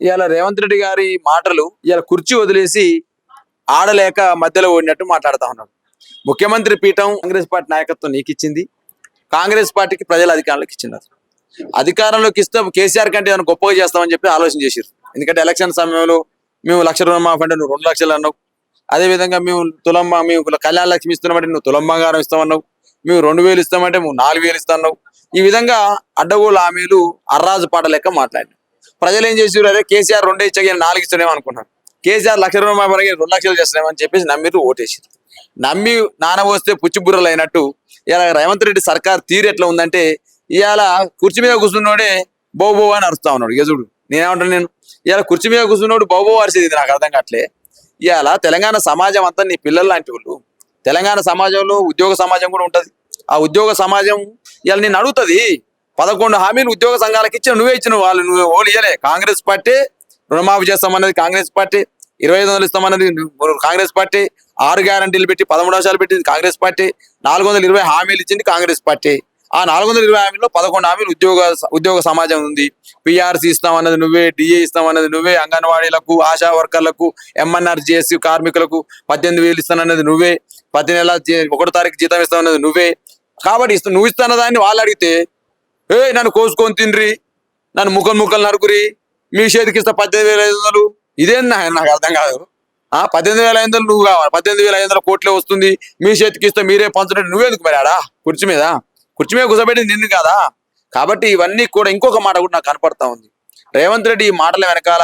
ఇవాళ రేవంత్ రెడ్డి గారి మాటలు ఇవాళ కుర్చీ వదిలేసి ఆడలేక మధ్యలో ఓడినట్టు మాట్లాడుతా ఉన్నాడు. ముఖ్యమంత్రి పీఠం కాంగ్రెస్ పార్టీ నాయకత్వం నీకు ఇచ్చింది, కాంగ్రెస్ పార్టీకి ప్రజలు అధికారంలోకి ఇచ్చినారు. అధికారంలోకి ఇస్తే కేసీఆర్ కంటే ఏమైనా గొప్పగా చేస్తామని చెప్పి ఆలోచన చేశారు. ఎందుకంటే ఎలక్షన్ సమయంలో మేము 1,00,000 రుణమాఫీ అంటే నువ్వు 2 లక్షలు అన్నావు. అదేవిధంగా మేము మేము కళ్యాణ లక్ష్మి ఇస్తున్నామంటే నువ్వు తులం బంగారం ఇస్తామన్నావు. మేము 2,000 ఇస్తామంటే నువ్వు 4,000 ఇస్తాన్నావు. ఈ విధంగా అడ్డగోలు హామీలు అర్రాజు పాట లెక్క మాట్లాడినావు. ప్రజలు ఏం చేసారు, అదే కేసీఆర్ 2 ఇచ్చగా 4 ఇస్తానేమో అనుకున్నారు. కేసీఆర్ 1,00,000 రుణమాఫీ 2 లక్షలు చేస్తున్నామని చెప్పేసి నమ్మిరు, ఓటేసారు. నమ్మి నానబోస్తే పుచ్చిబుర్రలు అయినట్టు ఇలా రేవంత్ రెడ్డి సర్కార్ తీరు ఎట్లా ఉందంటే, ఇవాళ కుర్చీ మీద కూర్చున్నోడే బౌబో అని అరుస్తా ఉన్నాడు. యజుడు నేనేమంటాను, ఇవాళ కుర్చీ మీద కూర్చున్నోడు బౌబో అరిసేది నాకు అర్థం కావట్లే. ఇవాళ తెలంగాణ సమాజం అంతా నీ పిల్లలు లాంటి వాళ్ళు. తెలంగాణ సమాజంలో ఉద్యోగ సమాజం కూడా ఉంటది. ఆ ఉద్యోగ సమాజం ఇవాళ నేను అడుగుతుంది. 11 హామీలు ఉద్యోగ సంఘాలకు ఇచ్చిన నువ్వే ఇచ్చిన వాళ్ళు, నువ్వు ఓళ్ళు ఇయ్యలే. కాంగ్రెస్ పార్టీ రుణమాఫీ చేస్తామన్నది కాంగ్రెస్ పార్టీ, 2500 ఇస్తామన్నది కాంగ్రెస్ పార్టీ, 6 గ్యారంటీలు పెట్టి 13 వర్షాలు పెట్టింది కాంగ్రెస్ పార్టీ, 420 హామీలు ఇచ్చింది కాంగ్రెస్ పార్టీ. ఆ 420 హామీల్లో 11 హామీలు ఉద్యోగ సమాజం ఉంది. పిఆర్సీ ఇస్తామన్నది నువ్వే, డిఏ ఇస్తామన్నది నువ్వే, అంగన్వాడీలకు, ఆశా వర్కర్లకు, ఎంఎన్ఆర్జీఎస్సీ కార్మికులకు 18,000 ఇస్తానన్నది నువ్వే, ప్రతి నెల 1వ తారీఖు జీతం ఇస్తామన్నది నువ్వే. కాబట్టి నువ్వు ఇస్తున్న దాన్ని వాళ్ళు అడిగితే, నన్ను కోసుకొని తిండ్రి, నన్ను ముక్కలు నరుకురి, మీ చేతికి ఇస్తా 18,500. ఇదేందా నాకు అర్థం కాదు. 18,500 నువ్వు కావాలి, 18,500 కోట్లే వస్తుంది, మీ చేతికి ఇస్తే మీరే పంచుకుంటే నువ్వేందుకు మరి ఆడా కుర్చీ మీద కూర్చోబెట్టింది నిన్ను కాదా? కాబట్టి ఇవన్నీ కూడా ఇంకొక మాట కూడా నాకు కనపడతా ఉంది. రేవంత్ రెడ్డి ఈ మాటల వెనకాల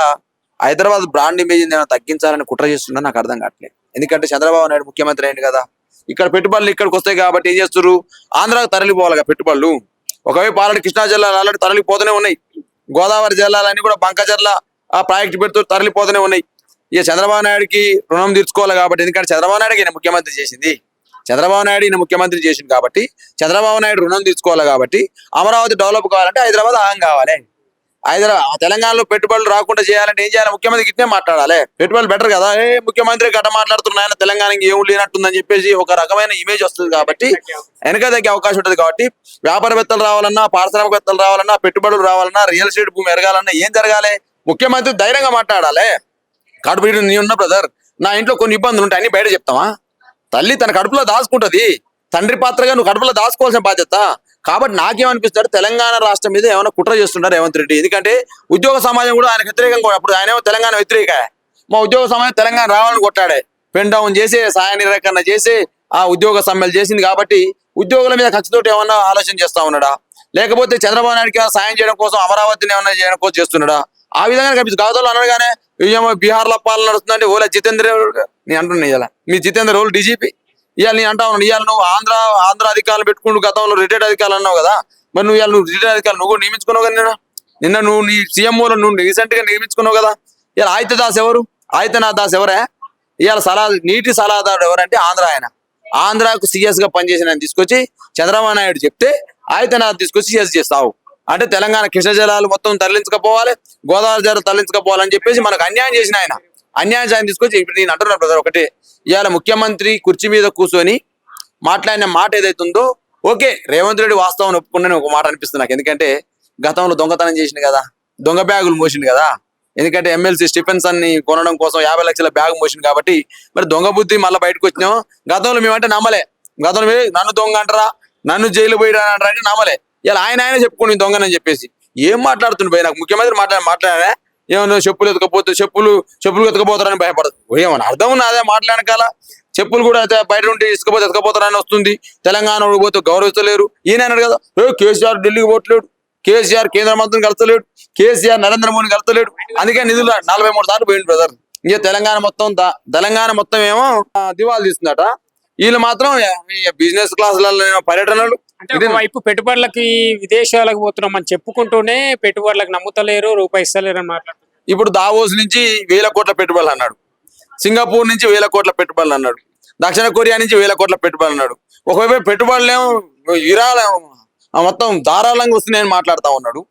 హైదరాబాద్ బ్రాండ్ ఇమేజ్ తగ్గించాలని కుట్ర చేస్తున్నా నాకు అర్థం కావట్లేదు. ఎందుకంటే చంద్రబాబు నాయుడు ముఖ్యమంత్రి అయింది కదా, ఇక్కడ పెట్టుబడులు ఇక్కడికి వస్తాయి కాబట్టి ఏం చేస్తారు, ఆంధ్రాకు తరలిపోవాలిగా పెట్టుబడులు. ఒకవైపు ఆల్రెడీ కృష్ణా జిల్లాలు ఆల్రెడీ తరలిపోతూనే ఉన్నాయి, గోదావరి జిల్లాలన్నీ కూడా బంకచర్ల ఆ ప్రాజెక్టు పెడుతూ తరలిపోతూనే ఉన్నాయి. ఇక చంద్రబాబు నాయుడికి రుణం తీర్చుకోవాలి కాబట్టి, ఎందుకంటే చంద్రబాబు నాయుడుకి ఈయన ముఖ్యమంత్రి చేసింది, చంద్రబాబు నాయుడు ఈయన ముఖ్యమంత్రి చేసింది కాబట్టి చంద్రబాబు నాయుడు రుణం తీర్చుకోవాలి కాబట్టి అమరావతి డెవలప్ కావాలంటే హైదరాబాద్ ఆగం కావాలి. తెలంగాణలో పెట్టుబడులు రాకుండా చేయాలంటే ఏం చేయాలి, ముఖ్యమంత్రి గిట్నే మాట్లాడాలి. పెట్టుబడులు బెటర్ కదా, ముఖ్యమంత్రి గట్ట మాట్లాడుతున్నాయన తెలంగాణకి ఏం లేనట్టుందని చెప్పేసి ఒక రకమైన ఇమేజ్ వస్తుంది. కాబట్టి వెనక తగ్గే అవకాశం ఉంటుంది. కాబట్టి వ్యాపారవేత్తలు రావాలన్నా, పారిశ్రామికవేత్తలు రావాలన్నా, పెట్టుబడులు రావాలన్నా, రియల్ ఎస్టేట్ భూమి ఎరగాలన్నా ఏం జరగాలి, ముఖ్యమంత్రి ధైర్యంగా మాట్లాడాలి. కడుపు నీ ఉన్న బ్రదర్, నా ఇంట్లో కొన్ని ఇబ్బందులు ఉంటాయి, అన్ని బయట చెప్తావా? తల్లి తన కడుపులో దాచుకుంటది, తండ్రి పాత్రగా నువ్వు కడుపులో దాచుకోవాల్సిన బాధ్యత. కాబట్టి నాకేమనిపిస్తాడు, తెలంగాణ రాష్ట్రం మీద ఏమైనా కుట్ర చేస్తుంటారు రేవంత్ రెడ్డి. ఎందుకంటే ఉద్యోగ సమాజం కూడా ఆయన వ్యతిరేకంగా, అప్పుడు ఆయన తెలంగాణ వ్యతిరేక, మా ఉద్యోగ సమాజం తెలంగాణ రావాలని కొట్టాడే, పెన్ డౌన్ చేసి సాయ నిరాకరణ చేసి ఆ ఉద్యోగ సమ్మెలు చేసింది. కాబట్టి ఉద్యోగుల మీద ఖర్చుతోటి ఏమన్నా ఆలోచన చేస్తా ఉన్నాడా, లేకపోతే చంద్రబాబు నాయుడికి సాయం చేయడం కోసం అమరావతిని ఏమన్నా చేయడం కోసం చేస్తున్నాడా? ఆ విధంగా కనిపిస్తుంది. గౌతమ్లో అనగానే ఏమో బీహార్లో పాలన నడుస్తుందంటే ఓలా జితేంద్ర నేను అంటున్నా, ఇవాళ మీ జితేంద్ర ఓళ్ళు డీజీపీ. ఇవాళ నేను అంటా ఉన్నాను, ఇవాళ నువ్వు ఆంధ్ర అధికారులు పెట్టుకుంటూ గతంలో రిటైర్డ్ అధికారులు అన్నావు కదా, మరి నువ్వు ఇవాళ రిటైర్డ్ అధికారులు నువ్వు నియమించుకున్నావు కదా, నిన్న నువ్వు నీ సీఎంఓలో నువ్వు రీసెంట్ గా నియమించుకున్నావు కదా. ఇవాళ ఆదిత్యదాస్ ఎవరు, ఆదిత్యనాథ్ దాస్ ఎవరే? ఇవాళ నీటి సలహాదారుడు ఎవరంటే ఆయన ఆంధ్రాకు సిఎస్ గా పనిచేసిన ఆయన తీసుకొచ్చి చంద్రబాబు నాయుడు చెప్తే ఆదిత్యనాథ్ తీసుకొచ్చి సిఎస్ చేస్తావు అంటే తెలంగాణ కృష్ణ జలాలు మొత్తం తరలించకపోవాలి, గోదావరి జలాలు తరలించకపోవాలని చెప్పేసి మనకు అన్యాయం చేసిన ఆయన తీసుకొచ్చి ఇప్పుడు నేను అంటున్నా బ్రదర్ ఒకటే, ఇవాళ ముఖ్యమంత్రి కుర్చీ మీద కూర్చొని మాట్లాడిన మాట ఏదైతుందో ఓకే, రేవంత్ రెడ్డి వాస్తవం ఒప్పుకున్నాను ఒక మాట అనిపిస్తుంది నాకు. ఎందుకంటే గతంలో దొంగతనం చేసింది కదా, దొంగ బ్యాగులు మోసింది కదా. ఎందుకంటే ఎమ్మెల్సీ స్టిఫెన్సన్ ని కొనడం కోసం 50 లక్షల బ్యాగ్ మోసింది కాబట్టి మరి దొంగ బుద్ధి మళ్ళీ బయటకు వచ్చినాం. గతంలో మేమంటే నమ్మలే, గతంలో నన్ను దొంగ అంటారా, నన్ను జైలు పోయిరా అంటారా అంటే నమ్మలే. ఇలా ఆయన చెప్పుకుని దొంగనని చెప్పేసి ఏం మాట్లాడుతుంది భయ, నాకు ముఖ్యమంత్రి మాట్లాడా ఏమన్నా చెప్పులు చెప్పులు ఎతకపోతారని భయపడదు. ఏమన్నా అర్థం ఉన్నా అదే మాట్లాడకాల చెప్పులు కూడా బయట ఉంటే ఎతకపోతారని వస్తుంది. తెలంగాణ పోతే గౌరవించలేరు. ఈయన అన్నాడు కదా, కేసీఆర్ ఢిల్లీకి పోవట్లేడు, కేసీఆర్ కేంద్ర మంత్రిని కలుస్తలేడు, కేసీఆర్ నరేంద్ర మోడీని కలుస్తలేడు, అందుకే నిధులు 43 సార్లు పోయింది బ్రదర్. ఇంకా తెలంగాణ మొత్తం ఏమో దివాళు తీస్తుందట, వీళ్ళు మాత్రం బిజినెస్ క్లాసులలో పర్యటనలు. వైపు పెట్టుబడులకి విదేశాలకు పోతున్నాం అని చెప్పుకుంటూనే పెట్టుబడులకు నమ్ముతలేరు, రూపాయి ఇస్తలేరు అని మాట్లాడుతున్నారు. ఇప్పుడు దావోస్ నుంచి 1000 కోట్ల పెట్టుబడులు అన్నాడు, సింగపూర్ నుంచి 1000 కోట్ల పెట్టుబడులు అన్నాడు, దక్షిణ కొరియా నుంచి 1000 కోట్ల పెట్టుబడులు అన్నాడు. ఒకవైపు పెట్టుబడులేమో మొత్తం ధారాళంగా వస్తున్నాయని మాట్లాడుతూ ఉన్నాడు.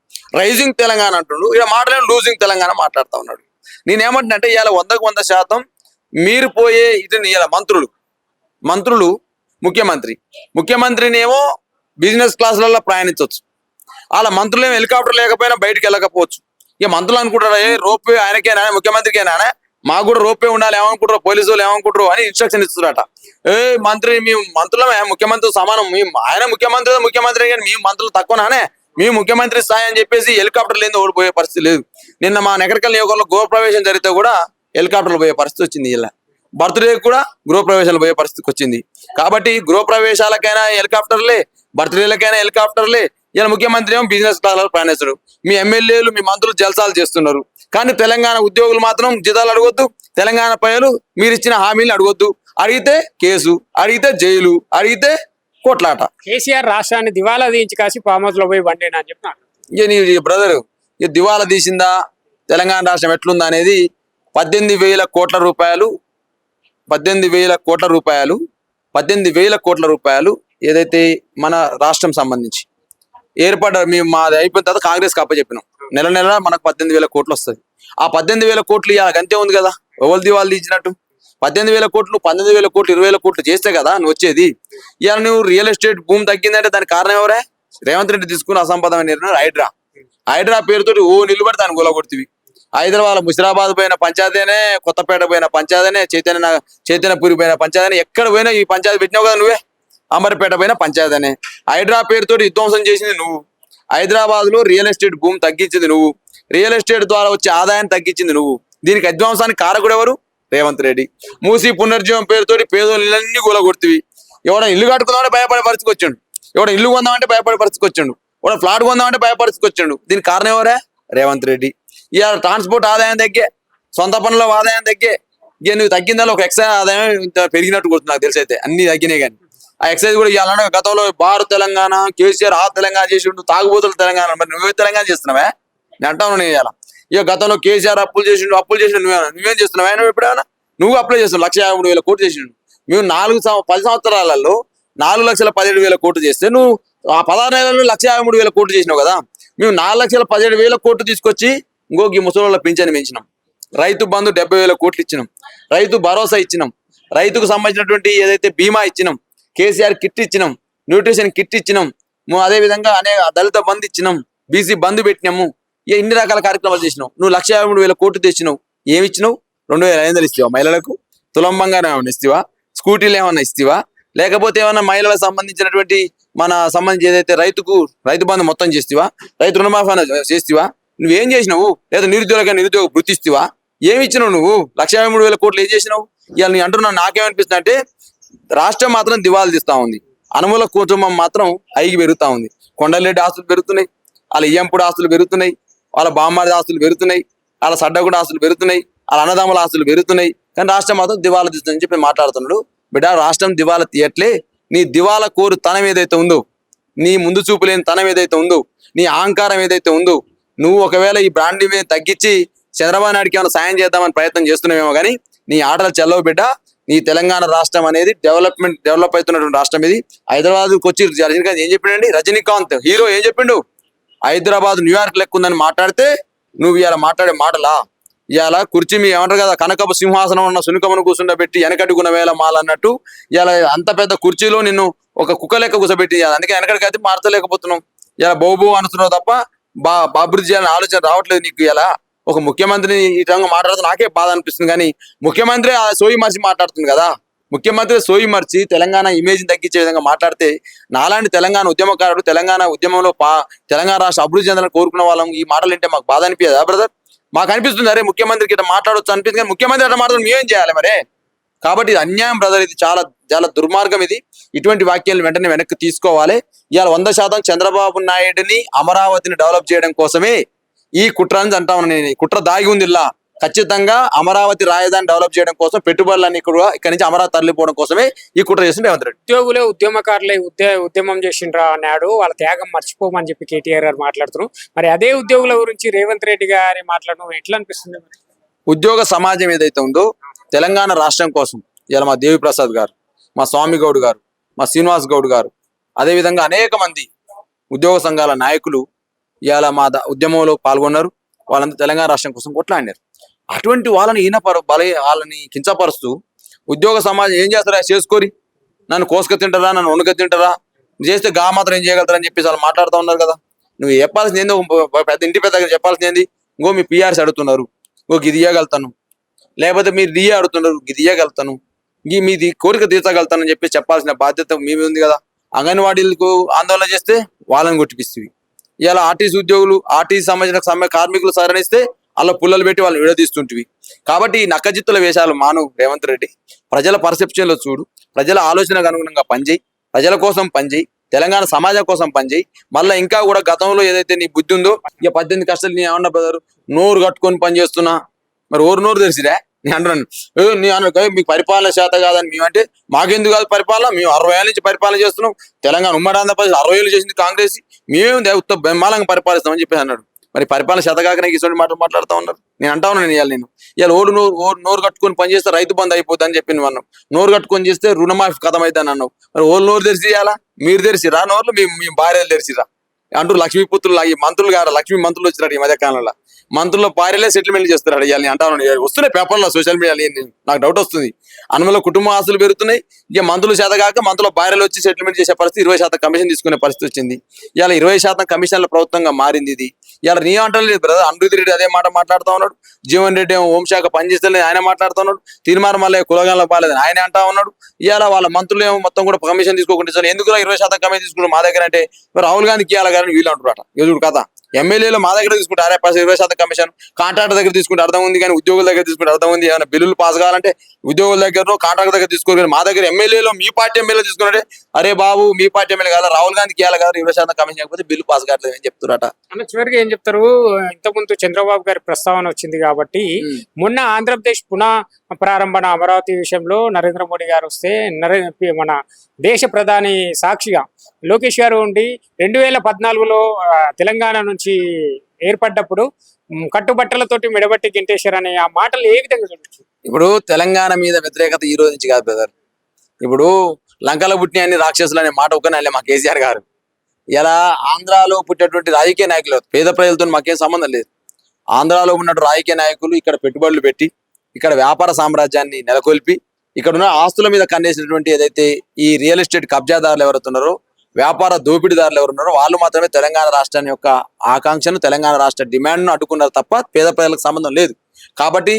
రైజింగ్ తెలంగాణ అంటున్నాడు, ఇలా మాట్లాడి లూజింగ్ తెలంగాణ మాట్లాడుతూ ఉన్నాడు. నేనేమంటున్నా ఇవాళ 100కు 100% మీరు పోయే ఇటు ఇలా మంత్రులు ముఖ్యమంత్రినేమో బిజినెస్ క్లాసులలో ప్రయాణించవచ్చు, వాళ్ళ మంత్రులేమో హెలికాప్టర్ లేకపోయినా బయటకు వెళ్ళకపోవచ్చు. ఇక మంత్రులు అనుకుంటారా ఏ రోపే ఆయనకేనా ముఖ్యమంత్రికేనా మాకు కూడా రోపే ఉండాలి ఏమనుకుంటారు పోలీసు వాళ్ళు ఏమనుకుంటారు అని ఇన్స్ట్రక్షన్ ఇస్తున్నారట. మంత్రి మేము మంత్రులమే ముఖ్యమంత్రి సమానం, మేము ఆయన ముఖ్యమంత్రి కానీ మేము మంత్రులు తక్కువనానే, మేము ముఖ్యమంత్రి స్థాయి అని చెప్పేసి హెలికాప్టర్ లేని ఓడిపోయే పరిస్థితి లేదు. నిన్న మా నెకరకల్ నియోజకవర్గంలో గృహప్రవేశం జరిగితే కూడా హెలికాప్టర్లు పోయే పరిస్థితి వచ్చింది. ఇలా బర్త్డే కూడా గృహప్రవేశాలు పోయే పరిస్థితికి వచ్చింది. కాబట్టి గృహప్రవేశాలకైనా హెలికాప్టర్లే, బర్త్డేలకైనా హెలికాప్టర్లే. ఇలా ముఖ్యమంత్రి ఏమో బిజినెస్ క్లాస్ ప్రయాణిస్తారు, మీ ఎమ్మెల్యేలు మీ మంత్రులు జల్సాలు చేస్తున్నారు. కానీ తెలంగాణ ఉద్యోగులు మాత్రం జీతాలు అడగొద్దు, తెలంగాణ ప్రజలు మీరు ఇచ్చిన హామీలు అడగొద్దు. అడిగితే కేసు, అడిగితే జైలు, అడిగితే కొట్లాట. కేసీఆర్ రాష్ట్రాన్ని దివాలా తీయించి కాసి ఫామ్ హౌస్ లో పోయి వండేనా అని చెప్పిన ఇక నీ బ్రదర్ ఇక దివాలా తీసిందా తెలంగాణ రాష్ట్రం ఎట్లుందా అనేది 18,000 కోట్ల రూపాయలు 18,000 కోట్ల రూపాయలు ఏదైతే మన రాష్ట్రం సంబంధించి మేము మాది అయిపోయిన తర్వాత కాంగ్రెస్ అప్పచెప్పినాం. నెల మనకు 18,000 కోట్లు వస్తుంది. ఆ 18,000 కోట్లు ఇవాళ అంతే ఉంది కదా, ఎవరు దివాళా తీసినట్టు. 18,000 కోట్లు 19,000 కోట్లు 20,000 కోట్లు చేస్తే కదా నువ్వు వచ్చేది. ఇవాళ నువ్వు రియల్ ఎస్టేట్ భూమి తగ్గిందంటే దానికి కారణం ఎవరే? రేవంత్ రెడ్డి తీసుకున్న అసంపదమైన నిర్ణయం హైడ్రా పేరుతోటి నిలబడి దాన్ని గొలగొడుతుంది. హైదరాబాద్ ముషిరాబాద్ పోయిన పంచాయతీనే, కొత్తపేట పోయిన పంచాయతీనే, చైతన్యపురి పోయిన పంచాయతీనే, ఎక్కడ పోయినా ఈ పంచాయతీ పెట్టినావు కదా నువ్వే. అమర్పేట పోయిన పంచాయతీనే. హైడ్రా పేరుతోటి విధ్వంసం చేసింది నువ్వు. హైదరాబాద్ లో రియల్ ఎస్టేట్ భూమి తగ్గించింది నువ్వు. రియల్ ఎస్టేట్ ద్వారా వచ్చే ఆదాయాన్ని తగ్గించింది నువ్వు. దీనికి విధ్వంసానికి కారకుడు ఎవరు? రేవంత్ రెడ్డి. మూసి పునర్జీవం పేరుతోటి పేదోళ్ళన్నీ కూలగొడుతుంది. ఎవడ ఇల్లు కట్టుకుందామంటే భయపడే పరిస్థితికి వచ్చిండు, ఎవడ ఇల్లు కొందామంటే భయపడే పరిస్థితికి వచ్చిండు, ఎవడ ఫ్లాట్ కొందామంటే భయపరిస్థితికి వచ్చిండు. దీనికి కారణం ఎవరే? రేవంత్ రెడ్డి. ఇవాళ ట్రాన్స్పోర్ట్ ఆదాయం తగ్గే, సొంత పనుల ఆదాయం తగ్గే. ఇక నువ్వు తగ్గిందాలో ఒక ఎక్సైజ్ ఆదాయం ఇంత పెరిగినట్టు గుర్తు నాకు తెలిసి అయితే. అన్ని తగ్గినాయి కానీ ఆ ఎక్సైజ్ కూడా ఇవాళ గతంలో బారు తెలంగాణ, కేసీఆర్ తెలంగాణ చేసి ఉంటూ తాగుబోతులు తెలంగాణ. మరి నువ్వే తెలంగాణ చేస్తున్నావే నేను అంటాను. నేను ఇవాళ ఇక గతంలో కేసీఆర్ అప్పులు చేసి నువ్వేం చేస్తున్నావా? నువ్వు ఎప్పుడైనా నువ్వు అప్లై చేస్తున్నావు 1,53,000 కోట్లు చేసిండు. మేము 10 సంవత్సరాలలో 4,17,000 కోట్లు చేస్తే నువ్వు ఆ 16 నెలల్లో 1,53,000 కోట్లు చేసినావు కదా. మేము 4,17,000 కోట్లు తీసుకొచ్చి ఇంకోకి ముసలి పింఛని పెంచినాం. రైతు బంధు 70,000 కోట్లు ఇచ్చినాం. రైతు భరోసా ఇచ్చినాం. రైతుకు సంబంధించినటువంటి ఏదైతే బీమా ఇచ్చినాం, కేసీఆర్ కిట్ ఇచ్చినాం, న్యూట్రిషన్ కిట్ ఇచ్చినాం, అదే విధంగా అనేక దళిత బంధు ఇచ్చినాం, బీసీ బంధు పెట్టినాము. ఇన్ని రకాల కార్యక్రమాలు చేసినావు. నువ్వు 1,53,000 కోట్లు తెచ్చినావు. ఏమి ఇచ్చినావు? 2,500 ఇస్తావా మహిళలకు? తులం బంగారం ఏమన్నా ఇస్తావా? స్కూటీలు ఏమన్నా ఇస్తావా? లేకపోతే ఏమన్నా మహిళలకు సంబంధించినటువంటి సంబంధించి ఏదైతే రైతు బంధు మొత్తం చేస్తావా? రైతు రుణమాఫీ చేస్తావా? నువ్వేం చేసినావు? లేదా నిరుద్యోగ వృత్తి ఇస్తావా? ఏమి ఇచ్చినావు నువ్వు? 1,53,000 కోట్లు ఏం చేసినావు? ఇవాళ నేను అంటున్నాను, నాకేమనిపిస్తుంది అంటే రాష్ట్రం మాత్రం దివాళా తీస్తా ఉంది, అనుమూల కుటుంబం మాత్రం ఐగి పెరుగుతా ఉంది. కొండలరెడ్డి ఆస్తులు పెరుగుతున్నాయి, వాళ్ళ ఇయ్యంపుడు ఆస్తులు పెరుగుతున్నాయి, వాళ్ళ బామ్మాడి ఆస్తులు పెరుగుతున్నాయి, వాళ్ళ సడ్డగుడ ఆస్తులు పెరుగుతున్నాయి, వాళ్ళ అన్నదమ్ముల ఆస్తులు పెరుగుతున్నాయి. కానీ రాష్ట్రం మాత్రం దివాళా తీస్తుందని చెప్పి మాట్లాడుతున్నాడు. బిడ్డ, రాష్ట్రం దివాళా తీయట్లే. నీ దివాళా కోరు తనం ఏదైతే ఉందో, నీ ముందు చూపు లేని తనం ఏదైతే ఉందో, నీ అహంకారం ఏదైతే ఉందో, నువ్వు ఒకవేళ ఈ బ్రాండ్ మీద తగ్గించి చంద్రబాబు నాయుడికి ఏమైనా సాయం చేద్దామని ప్రయత్నం చేస్తున్నావేమో కానీ నీ ఆటలు చెల్లవు బిడ్డ. నీ తెలంగాణ రాష్ట్రం అనేది డెవలప్ అవుతున్నటువంటి రాష్ట్రం ఇది. హైదరాబాద్కి వచ్చి రజనీకాంత్ ఏం చెప్పిండండి? రజనీకాంత్ హీరో ఏం చెప్పిండు? హైదరాబాద్ న్యూయార్క్ లెక్క ఉందని మాట్లాడితే నువ్వు ఇవాళ మాట్లాడే మాటలా? ఇవాళ కుర్చీ మీ ఏమంటారు కదా, కనకపు సింహాసనం ఉన్న సునికమును కూర్చుండబెట్టి వెనకట్టుకున్న వేళ మాలన్నట్టు ఇవాళ అంత పెద్ద కుర్చీలో నిన్ను ఒక కుక్క లెక్క కూర్చోబెట్టి అందుకే వెనకడికి అయితే మార్చలేకపోతున్నావు. ఇలా బౌబు అనుతున్నావు తప్ప అభివృద్ధి చేయాలని ఆలోచన రావట్లేదు నీకు. ఇలా ఒక ముఖ్యమంత్రిని ఈ విధంగా మాట్లాడుతూ నాకే బాధ అనిపిస్తుంది. కానీ ముఖ్యమంత్రి సోయి మర్చి మాట్లాడుతుంది కదా. ముఖ్యమంత్రి సోయి మర్చి తెలంగాణ ఇమేజ్ తగ్గించే విధంగా మాట్లాడితే నాలాంటి తెలంగాణ ఉద్యమకారుడు, తెలంగాణ ఉద్యమంలో తెలంగాణ రాష్ట్ర అభివృద్ధి చెందాలని కోరుకున్న వాళ్ళం ఈ మాటలు వింటే మాకు బాధ అనిపించదా బ్రదర్? మాకు అనిపిస్తుంది అరే ముఖ్యమంత్రికి ఇట్లా మాట్లాడవచ్చు అనిపిస్తుంది. కానీ ముఖ్యమంత్రి అట్లా మాట్లాడడం మేమేం చేయాలి మరే? కాబట్టి ఇది అన్యాయం బ్రదర్, ఇది చాలా చాలా దుర్మార్గం. ఇది ఇటువంటి వాక్యాలను వెంటనే వెనక్కి తీసుకోవాలి. ఇవాళ 100% చంద్రబాబు నాయుడిని అమరావతిని డెవలప్ చేయడం కోసమే ఈ కుట్ర అని అంటా ఉన్నాను నేను. ఈ కుట్ర దాగి ఉంది ఇలా. ఖచ్చితంగా అమరావతి రాజధాని డెవలప్ చేయడం కోసం పెట్టుబడులన్నీ కూడా ఇక్కడి నుంచి అమరావతి తరలిపోవడం కోసమే ఈ కుట్ర చేస్తుంది రేవంత్ రెడ్డి. ఉద్యోగులే ఉద్యమకారులే ఉద్యమం చేసిండ్రా అన్నాడు, వాళ్ళ త్యాగం మర్చిపోమని చెప్పి కేటీఆర్ గారు మాట్లాడుతున్నారు. మరి అదే ఉద్యోగుల గురించి రేవంత్ రెడ్డి గారి మాట్లాడడం ఎట్లా అనిపిస్తుంది? ఉద్యోగ సమాజం ఏదైతే ఉందో తెలంగాణ రాష్ట్రం కోసం ఇలా మా దేవి ప్రసాద్ గారు, మా స్వామి గౌడ్ గారు, మా శ్రీనివాస్ గౌడ్ గారు, అదేవిధంగా అనేక మంది ఉద్యోగ సంఘాల నాయకులు ఇవాళ మా ఉద్యమంలో పాల్గొన్నారు. వాళ్ళంతా తెలంగాణ రాష్ట్రం కోసం కొట్లాడినారు. అటువంటి వాళ్ళని వాళ్ళని కించపరుస్తూ ఉద్యోగ సమాజం ఏం చేస్తారా? చేసుకోరి, నన్ను కోసుక తింటారా, నన్ను వణుక తింటారా, చేస్తే మాత్రం ఏం చేయగలుగుతారని చెప్పేసి వాళ్ళు మాట్లాడుతూ ఉన్నారు కదా. నువ్వు చెప్పాల్సింది ఏంది? పెద్ద ఇంటి పెద్ద చెప్పాల్సింది ఏంది? ఇంకో మీ పిఆర్స్ అడుగుతున్నారు, ఇంకో గిది ఇయ్యగలుగుతాను, లేకపోతే మీరు డిఏ అడుగుతున్నారు, గిది ఇయ్యగలుగుతాను, మీది కోరిక తీర్చగలుగుతానని చెప్పి చెప్పాల్సిన బాధ్యత మీ మీద ఉంది కదా. అంగన్వాడీలకు ఆందోళన చేస్తే వాళ్ళని కొట్టిపిస్తుంది. ఇలా ఆర్టీసీ ఉద్యోగులు, ఆర్టీసీ సంబంధించిన సమ్మె కార్మికులు సరణిస్తే అలా పుల్లలు పెట్టి వాళ్ళని విడదీస్తుంటివి. కాబట్టి ఈ నక్కజిత్తుల వేషాలు మాను రేవంత్ రెడ్డి. ప్రజల పర్సెప్షన్ లో చూడు, ప్రజల ఆలోచనకు అనుగుణంగా పనిచేయి, ప్రజల కోసం పనిచేయి, తెలంగాణ సమాజం కోసం పనిచేయి. మళ్ళీ ఇంకా కూడా గతంలో ఏదైతే నీ బుద్ధి ఉందో, ఇక 18 కష్టాలు నీ ఏమన్నా బ్రదర్ నోరు కట్టుకొని పని చేస్తున్నా, మరి నోరు తెరిసిరా నేను అంటున్నాను. నీ అన్న మీకు పరిపాలన చేత కాదని మేమంటే మాకెందుకు కాదు పరిపాలన, మేము 60 ఏళ్ళ నుంచి పరిపాలన చేస్తున్నాం, తెలంగాణ ఉమ్మడి ఆంధ్రప్రదేశ్ 60 ఏళ్ళు చేసింది కాంగ్రెస్, మేము ఉత్త బ్రహ్మాండంగా పరిపాలిస్తామని చెప్పి అన్నాడు. మరి పరిపాలన చేతగాకనే ఇటువంటి మాటలు మాట్లాడుతూ ఉన్నారు. నేను అంటా ఉన్నాను నేను ఇవాళ ఓడు నోరు కట్టుకొని పని చేస్తే రైతు బంధు అయిపోద్ది అని చెప్పి నువ్వు అన్నావు. నోరు కట్టుకొని చేస్తే రుణమాఫీ కథం అయితే అని అన్నావు. మరి ఓళ్ళు నోరు తెరిచి ఇవ్వాలా, మీరు తెరిచిరా నోర్లు, మీ భార్యలు తెరిచిరా అంటూ లక్ష్మీపుత్రులు ఈ మంత్రులు గారు, లక్ష్మీ మంత్రులు వచ్చినారు ఈ మధ్య కాలంలో. మంత్రుల భార్యలే సెటిల్మెంట్ చేస్తున్నాడు. ఇవాళ నేను అంటాను, వస్తున్నాయి పేపర్లో, సోషల్ మీడియాలో. నాకు డౌట్ వస్తుంది, అనుమల కుటుంబ ఆస్తులు పెరుగుతున్నాయి, ఇక మంత్రులు చేతగాక మంత్రుల భార్యలు వచ్చి సెటిల్మెంట్ చేసే పరిస్థితి, 20% కమిషన్ తీసుకునే పరిస్థితి వచ్చింది. ఇవాళ 20% కమిషన్ల ప్రభుత్వంగా మారింది ఇది. ఇవాళ నీ అంటారు లేదు బ్రదర్, అనిరుద్ధ్ రెడ్డి అదే మాట మాట్లాడుతూ ఉన్నాడు, జీవన్ రెడ్డి ఏమో హోంశాఖ పనిచేస్తలేదు ఆయన మాట్లాడుతూ ఉన్నాడు, తీర్మానం మళ్ళీ కులగాల్లో బాగాలేదని ఆయన అంటా ఉన్నాడు. ఇవాళ వాళ్ళ మంత్రులు ఏమో మొత్తం కూడా కమిషన్ తీసుకోకుండా ఎందుకు 20% కమిషన్ తీసుకుంటారు మా దగ్గర అంటే, రాహుల్ గాంధీకి ఇవ్వాలి కానీ వీళ్ళు అంటారట. ఎదురు కథ ఎమ్మెల్యేలు మా దగ్గర తీసుకుంటారు 20% కమిషన్, కాంట్రాక్టర్ దగ్గర తీసుకుంటే అర్థం ఉంది కానీ ఉద్యోగుల దగ్గర తీసుకుంటే అర్థం ఉంది. ఏమైనా బిల్లులు పాస్ కావాలంటే ఉద్యోగుల దగ్గర కాంట్రాక్టర్ దగ్గర తీసుకోవాలి, మా దగ్గర ఎమ్మెల్యేలో మీ పార్టీ ఎమ్మెల్యే తీసుకున్నాడే, అరే బాబు మీ పార్టీ ఎమ్మెల్యే కదా రాహుల్ గాంధీకి ఇవ్వాలి కదా 20% కమిషన్ కాకపోతే బిల్లు పాస్ కావట్లేదు అని చెప్తారట. అన్న చివరికి ఏం చెప్తారు, ఇంతకుముందు చంద్రబాబు గారి ప్రస్తావన వచ్చింది కాబట్టి మొన్న ఆంధ్రప్రదేశ్ పునః ప్రారంభన అమరావతి విషయంలో నరేంద్ర మోడీ గారు వస్తే మన దేశ ప్రధాని సాక్షిగా లోకేష్ గారు ఉండి 2014లో తెలంగాణ నుంచి ఏర్పడ్డప్పుడు కట్టుబట్టలతోటి మెడబట్టి గింటేశ్వర్ అనే ఆ మాటలు ఏ విధంగా చూడొచ్చు? ఇప్పుడు తెలంగాణ మీద వ్యతిరేకత ఈ రోజు నుంచి కాదు బ్రదర్. ఇప్పుడు లంకలో పుట్టిన అన్ని రాక్షసులు అనే మాట ఒకనే మా కేసీఆర్ గారు. ఇలా ఆంధ్రాలో పుట్టినటువంటి రాజకీయ నాయకులు, పేద ప్రజలతో మాకేం సంబంధం లేదు. ఆంధ్రాలో ఉన్నటువంటి రాజకీయ నాయకులు ఇక్కడ పెట్టుబడులు పెట్టి ఇక్కడ వ్యాపార సామ్రాజ్యాన్ని నెలకొల్పి ఇక్కడ ఉన్న ఆస్తుల మీద కన్నేసినటువంటి ఏదైతే ఈ రియల్ ఎస్టేట్ కబ్జాదారులు ఎవరుతున్నారో, వ్యాపార దోపిడీదారులు ఎవరున్నారో వాళ్ళు మాత్రమే తెలంగాణ రాష్ట్రాన్ని యొక్క ఆకాంక్షను, తెలంగాణ రాష్ట్ర డిమాండ్ను అడ్డుకున్నారు తప్ప పేద ప్రజలకు సంబంధం లేదు. కాబట్టి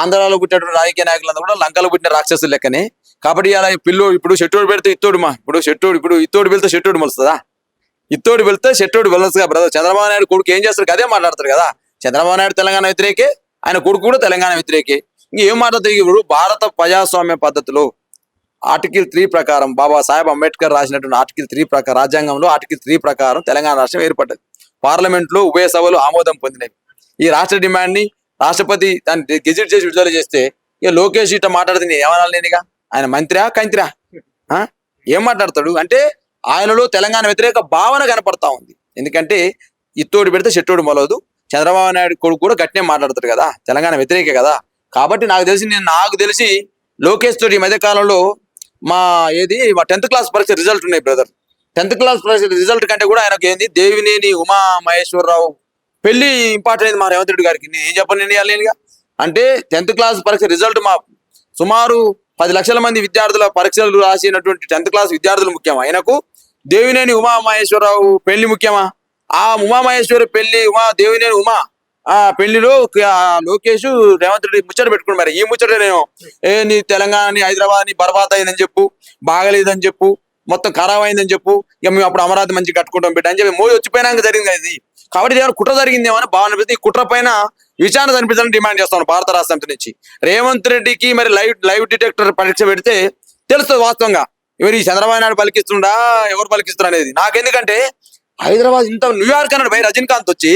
ఆంధ్రాలో పుట్టినటువంటి రాజకీయ నాయకులందరూ కూడా లంకలో పుట్టిన రాక్షసులు లెక్కనే. కాబట్టి ఇలా ఇప్పుడు షెట్టోడు పెడితే ఇత్తోడు ఇప్పుడు ఇత్తోడు వెళ్తే షెట్టోడు మొలుస్తుందా? ఇత్తోడు వెళ్తే షెట్టోడు వెళ్ళొచ్చుగా బ్రదర్. చంద్రబాబు నాయుడు కొడుకు ఏం చేస్తారు అదే మాట్లాడతారు కదా. చంద్రబాబు నాయుడు తెలంగాణ వ్యతిరేకే, ఆయన కొడుకు కూడా తెలంగాణ వ్యతిరేకే. ఇంకేం మాట్లాడుతుంది? ఇప్పుడు భారత ప్రజాస్వామ్య పద్ధతిలో ఆర్టికల్ 3 ప్రకారం బాబాసాహెబ్ అంబేద్కర్ రాసినటువంటి ఆర్టికల్ 3 ప్రకారం, రాజ్యాంగంలో ఆర్టికల్ 3 ప్రకారం తెలంగాణ రాష్ట్రం ఏర్పడ్డది. పార్లమెంట్ లో ఉభయ సభలు ఆమోదం పొందినవి. ఈ రాష్ట్ర డిమాండ్ ని రాష్ట్రపతి దాన్ని గెజిట్ చేసి విడుదల చేస్తే ఇక లోకేష్ ఇట్లా మాట్లాడుతుంది ఏమనాలి నేనుగా? ఆయన మంత్రా కంత్రా ఏం మాట్లాడతాడు అంటే ఆయనలో తెలంగాణ వ్యతిరేక భావన కనపడతా ఉంది. ఎందుకంటే ఇత్తోడు పెడితే చెట్టోడు మొలవదు. చంద్రబాబు నాయుడు కొడుకు కూడా గట్టినే మాట్లాడతాడు కదా, తెలంగాణ వ్యతిరేకే కదా. కాబట్టి నాకు తెలిసి లోకేష్ తోటి ఈ మధ్య కాలంలో మా 10th క్లాస్ పరీక్ష రిజల్ట్ ఉన్నాయి బ్రదర్. 10th క్లాస్ పరీక్ష రిజల్ట్ కంటే కూడా ఆయనకు ఏంది దేవినేని ఉమా మహేశ్వరరావు పెళ్లి ఇంపార్టెంట్ అయింది మా రేవంత్ రెడ్డి గారికి. నేను ఏం చెప్పను నేనుగా అంటే 10th క్లాస్ పరీక్ష రిజల్ట్ మా సుమారు 10 లక్షల మంది విద్యార్థుల పరీక్షలు రాసినటువంటి 10th క్లాస్ విద్యార్థులు ముఖ్యమా ఆయనకు? దేవినేని ఉమా మహేశ్వరరావు పెళ్లి ముఖ్యమా? ఆ ఉమామహేశ్వరి పెళ్లి దేవినేని ఉమా ఆ పెళ్లిలో లోకేష్ రేవంత్ రెడ్డి ముచ్చట పెట్టుకుని మరి ఈ ముచ్చట నేను నీ తెలంగాణ హైదరాబాద్ ని బర్బాద్ అయిందని చెప్పు, బాగలేదని చెప్పు, మొత్తం ఖరాబ్ అయిందని చెప్పు, ఇక మేము అప్పుడు అమరావతి మంచి కట్టుకుంటాం బిడ్డ అని చెప్పి మోదీ వచ్చిపోయినాక జరిగింది ఇది. కాబట్టి ఏమైనా కుట్ర జరిగిందేమో అని భావన అనిపిస్తుంది. ఈ కుట్ర పైన విచారణ జరిపించాలని డిమాండ్ చేస్తాను భారత రాష్ట్ర సమితి నుంచి. రేవంత్ రెడ్డికి మరి లైవ్ డిటెక్టర్ పరీక్ష పెడితే తెలుస్తుంది వాస్తవంగా ఎవరు ఈ చంద్రబాబు నాయుడు పలికిస్తుండా ఎవరు పలికిస్తున్నారు అనేది. నాకెందుకంటే హైదరాబాద్ ఇంత న్యూయార్క్ అన్నాడు భయ రజనీకాంత్ వచ్చి,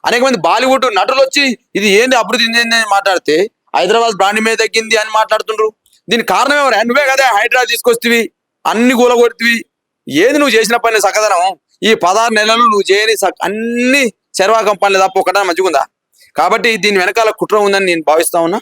అనేక మంది బాలీవుడ్ నటులు వచ్చి ఇది ఏంది అభివృద్ధి ఏంది అని మాట్లాడితే హైదరాబాద్ బ్రాండ్ మీద తగ్గింది అని మాట్లాడుతుండ్రు. దీనికి కారణం ఎవరు? నువ్వే కదా హైదరాబాద్ తీసుకొస్తేవి, అన్ని కూలగొడుతీవి. ఏది నువ్వు చేసిన పని సకదనం? ఈ 16 నెలలు నువ్వు చేయని అన్ని శర్వాకం పనులు తప్ప ఒకటా మంచిగుందా? కాబట్టి దీని వెనకాల కుట్ర ఉందని నేను భావిస్తా ఉన్నా.